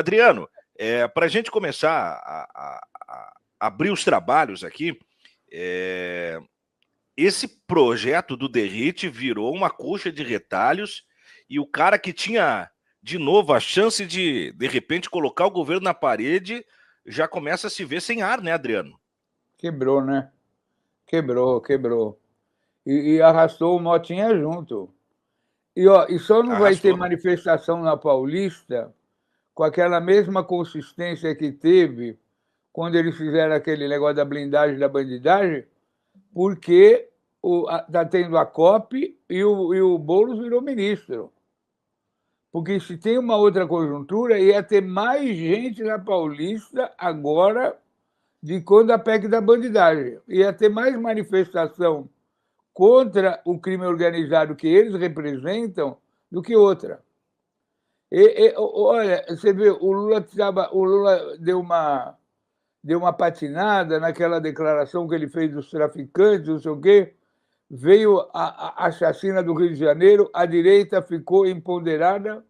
Adriano, para a gente começar a abrir os trabalhos aqui, esse projeto do Derrite virou uma coxa de retalhos e o cara que tinha, de novo, a chance de repente, colocar o governo na parede, já começa a se ver sem ar, né, Adriano? Quebrou, né? Quebrou. E arrastou o Motinha junto. E só não vai ter manifestação na Paulista com aquela mesma consistência que teve quando eles fizeram aquele negócio da blindagem da bandidagem, porque está tendo a COP e o Boulos virou ministro. Porque se tem uma outra conjuntura, ia ter mais gente na Paulista agora de quando a PEC da bandidagem. Ia ter mais manifestação contra o crime organizado que eles representam do que outra. Olha, você vê, o Lula deu uma patinada naquela declaração que ele fez dos traficantes, não sei o quê. Veio a chacina do Rio de Janeiro, a direita ficou empoderada,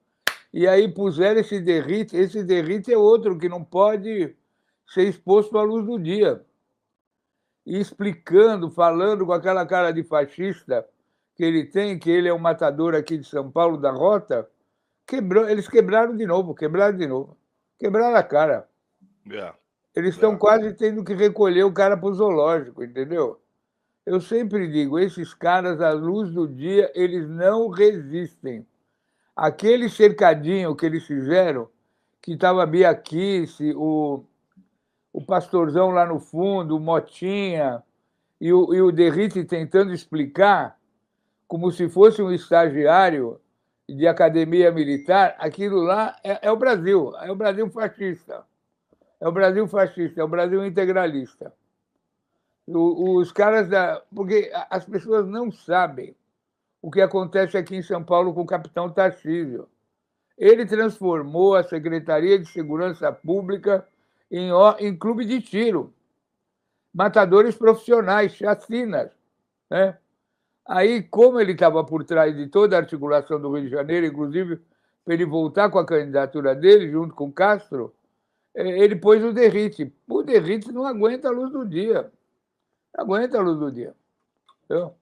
e aí puseram esse Derrite. Esse Derrite é outro que não pode ser exposto à luz do dia. E explicando, falando com aquela cara de fascista que ele tem, que ele é um matador aqui de São Paulo, da Rota, eles quebraram de novo. Quebraram a cara. Eles estão quase tendo que recolher o cara para o zoológico, entendeu? Eu sempre digo, esses caras, à luz do dia, eles não resistem. Aquele cercadinho que eles fizeram, que estava a Bia Kicis, o Pastorzão lá no fundo, o Motinha, e o Derrite tentando explicar, como se fosse um estagiário de academia militar, aquilo lá é o Brasil fascista. É o Brasil fascista, é o Brasil integralista. Os caras porque as pessoas não sabem o que acontece aqui em São Paulo com o capitão Tarcísio. Ele transformou a Secretaria de Segurança Pública em clube de tiro. Matadores profissionais, chacinas. Né? Aí, como ele estava por trás de toda a articulação do Rio de Janeiro, inclusive para ele voltar com a candidatura dele, junto com Castro, ele pôs o Derrite. O Derrite não aguenta a luz do dia. Aguenta a luz do dia. Entendeu?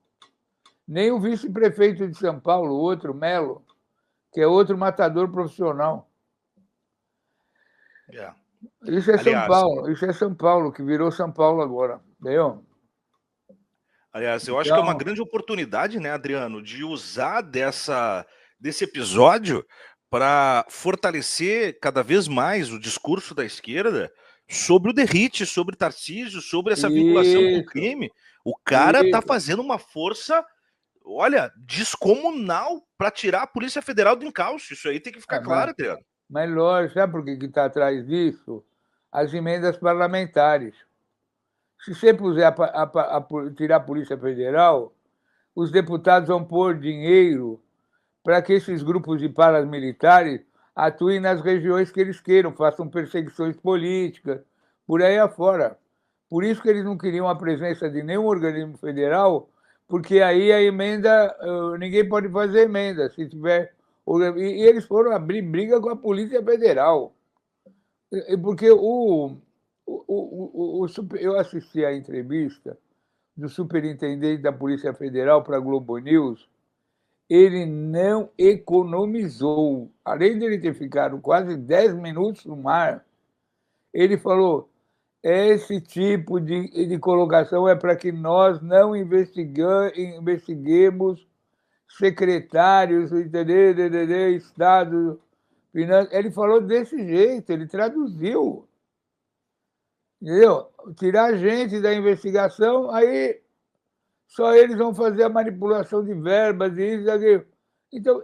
Nem o vice-prefeito de São Paulo, o outro, Melo, que é outro matador profissional. Isso é São Paulo, isso é São Paulo, que virou São Paulo agora. Entendeu? Aliás, eu acho que é uma grande oportunidade, né, Adriano, de usar desse episódio para fortalecer cada vez mais o discurso da esquerda sobre o Derrite, sobre Tarcísio, sobre essa vinculação com o crime. O cara está fazendo uma força, olha, descomunal para tirar a Polícia Federal do encalço. Isso aí tem que ficar claro, Adriano. Mas lógico, sabe por que está atrás disso? As emendas parlamentares. Se você puser tirar a Polícia Federal, os deputados vão pôr dinheiro para que esses grupos de paramilitares atuem nas regiões que eles queiram, façam perseguições políticas, por aí afora. Por isso que eles não queriam a presença de nenhum organismo federal, porque aí a emenda, ninguém pode fazer emenda, se tiver... E eles foram abrir briga com a Polícia Federal. Porque eu assisti à entrevista do superintendente da Polícia Federal para a Globo News. Ele não economizou. Além de ele ter ficado quase 10 minutos no mar, ele falou: esse tipo de colocação é para que nós não investiguemos secretários, entendeu? Estado, finanças. Ele falou desse jeito, ele traduziu. Entendeu? Tirar a gente da investigação, aí só eles vão fazer a manipulação de verbas e isso, aquilo. Então,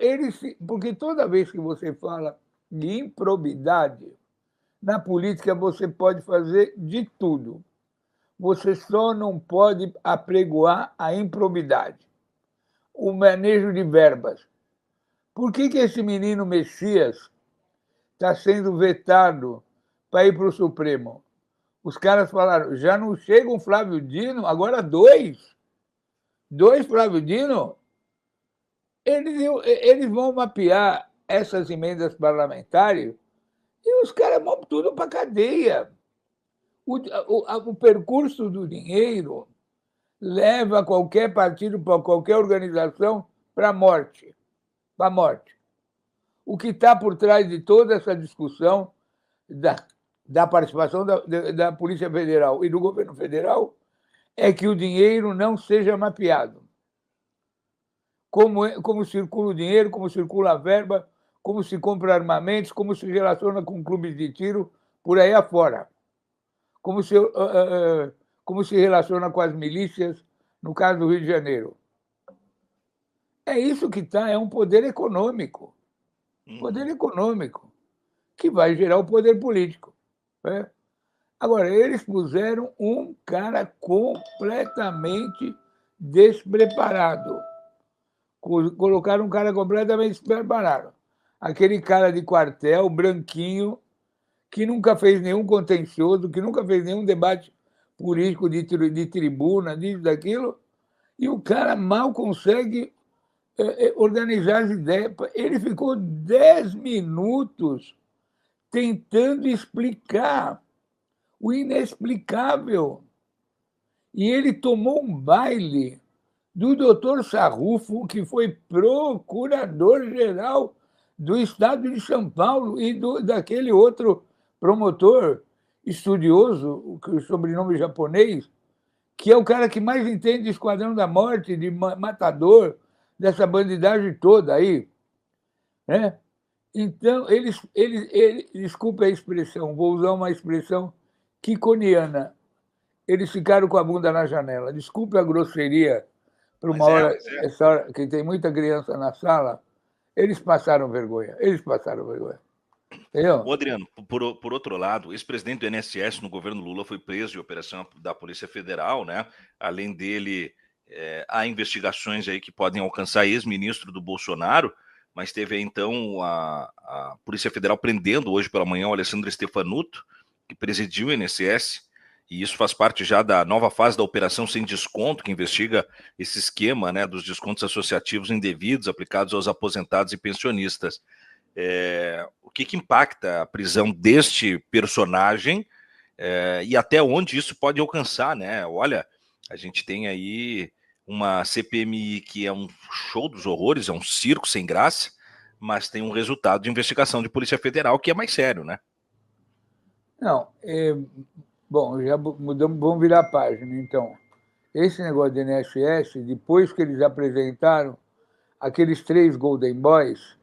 porque toda vez que você fala de improbidade, na política você pode fazer de tudo. Você só não pode apregoar a improbidade, o manejo de verbas. Por que esse menino Messias está sendo vetado para ir para o Supremo? Os caras falaram, já não chega um Flávio Dino, agora dois. Dois Flávio Dino? Eles vão mapear essas emendas parlamentares E os caras vão tudo para a cadeia. O percurso do dinheiro leva qualquer partido, para qualquer organização, para a morte. Para a morte. O que está por trás de toda essa discussão da participação da Polícia Federal e do governo federal é que o dinheiro não seja mapeado. Como circula o dinheiro, como circula a verba, como se compra armamentos, como se relaciona com clubes de tiro por aí afora. Como se relaciona com as milícias, no caso do Rio de Janeiro. É isso que está, é um poder econômico. Poder econômico, que vai gerar o poder político. Né? Agora, eles puseram um cara completamente despreparado. Colocaram um cara completamente despreparado. Aquele cara de quartel, branquinho, que nunca fez nenhum contencioso, que nunca fez nenhum debate político de tribuna, disso, daquilo, e o cara mal consegue organizar as ideias. Ele ficou 10 minutos tentando explicar o inexplicável. E ele tomou um baile do doutor Sarrufo, que foi procurador-geral do Estado de São Paulo, e daquele outro promotor estudioso, o sobrenome japonês, que é o cara que mais entende de Esquadrão da Morte, de Matador, dessa bandidagem toda aí. Né? Então, eles, desculpe a expressão, vou usar uma expressão kikoniana, eles ficaram com a bunda na janela. Desculpe a grosseria, para uma hora, essa hora que tem muita criança na sala, eles passaram vergonha. Entendeu? Ô, Adriano, por outro lado, o ex-presidente do INSS no governo Lula foi preso em operação da Polícia Federal, né? Além dele, há investigações aí que podem alcançar ex-ministro do Bolsonaro, mas teve aí, então, a Polícia Federal prendendo hoje pela manhã o Alessandro Stefanuto, que presidiu o INSS, e isso faz parte já da nova fase da Operação Sem Desconto, que investiga esse esquema, né, dos descontos associativos indevidos aplicados aos aposentados e pensionistas. O que impacta a prisão deste personagem e até onde isso pode alcançar, né? Olha, a gente tem aí uma CPMI que é um show dos horrores, é um circo sem graça, mas tem um resultado de investigação de Polícia Federal que é mais sério, né? Não, bom, já mudamos, vamos virar a página, então. Esse negócio do INSS, depois que eles apresentaram aqueles 3 Golden Boys,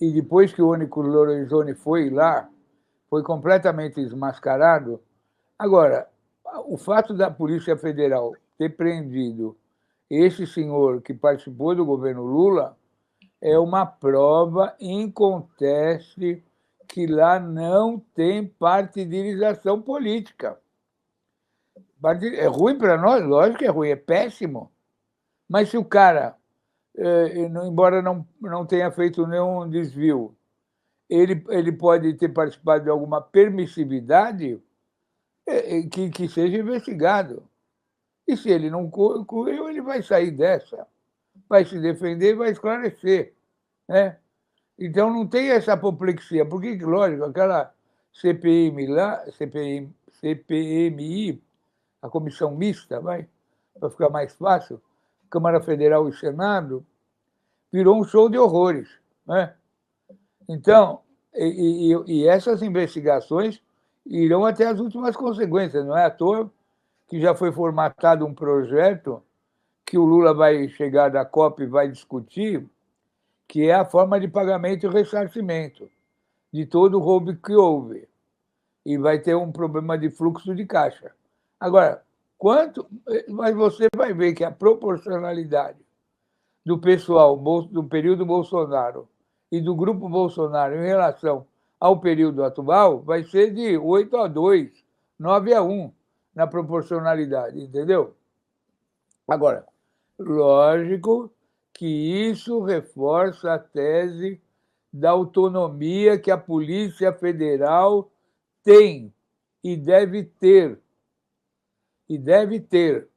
e depois que o Onyx Lorenzoni foi lá, foi completamente desmascarado. Agora, o fato da Polícia Federal ter prendido esse senhor que participou do governo Lula é uma prova inconteste que lá não tem partidarização política. É ruim para nós? Lógico que é ruim, é péssimo. Mas se o cara, embora não tenha feito nenhum desvio, ele pode ter participado de alguma permissividade, que seja investigado. E se ele não concluiu, ele vai sair dessa, vai se defender e vai esclarecer. Né? Então não tem essa apoplexia, porque, lógico, aquela CPMI lá, CPMI, a comissão mista, para ficar mais fácil, Câmara Federal e Senado, virou um show de horrores. Né? Então, e essas investigações irão até as últimas consequências. Não é à toa que já foi formatado um projeto que o Lula vai chegar da COP e vai discutir, que é a forma de pagamento e ressarcimento de todo o roubo que houve. E vai ter um problema de fluxo de caixa. Agora, mas você vai ver que a proporcionalidade do pessoal do período Bolsonaro e do grupo Bolsonaro em relação ao período atual vai ser de 8-2, 9-1 na proporcionalidade, entendeu? Agora, lógico que isso reforça a tese da autonomia que a Polícia Federal tem e deve ter. E deve ter.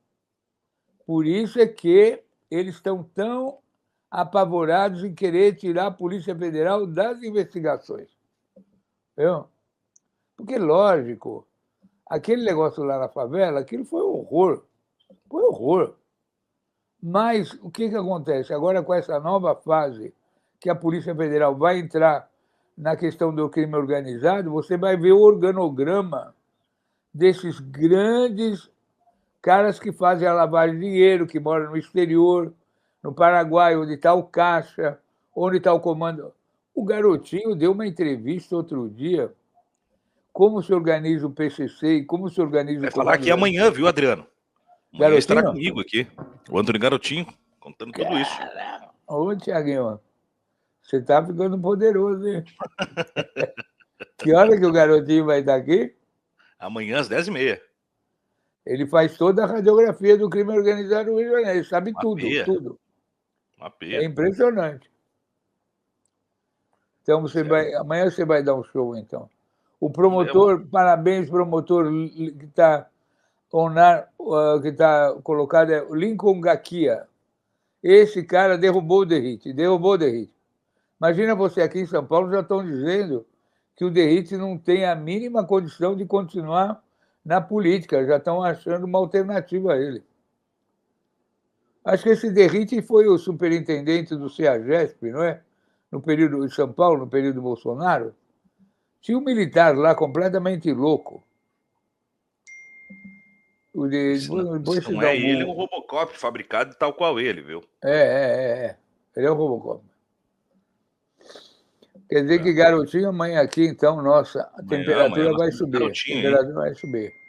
Por isso é que eles estão tão apavorados em querer tirar a Polícia Federal das investigações. Viu? Porque, lógico, aquele negócio lá na favela, aquilo foi um horror. Foi um horror. Mas o que acontece? Agora, com essa nova fase, que a Polícia Federal vai entrar na questão do crime organizado, você vai ver o organograma desses grandes caras que fazem a lavagem de dinheiro, que moram no exterior, no Paraguai, onde está o caixa, onde está o comando. O Garotinho deu uma entrevista outro dia, como se organiza o PCC e como se organiza Vai o falar comando. aqui amanhã, viu, Adriano? Amanhã estará Garotinho? comigo aqui, o Antônio Garotinho, contando tudo isso. Ô, Tiaguinho, você está ficando poderoso, hein? Que hora que o Garotinho vai estar aqui? Amanhã às 10h30. Ele faz toda a radiografia do crime organizado no Rio de Janeiro, sabe tudo, tudo. É impressionante. Então, amanhã você vai dar um show, então. O promotor, parabéns, promotor que está colocado, é o Lincoln Gakia. Esse cara derrubou o Derrite. Imagina você aqui em São Paulo, já estão dizendo que o Derrite não tem a mínima condição de continuar na política, já estão achando uma alternativa a ele. Acho que esse Derrite foi o superintendente do CEAGESP, não é? No período de São Paulo, no período do Bolsonaro. Tinha um militar lá completamente louco. Se não é ele, é um Robocop fabricado tal qual ele, viu? Ele é o Robocop. Quer dizer que Garotinho amanhã aqui, então, nossa, a temperatura vai subir.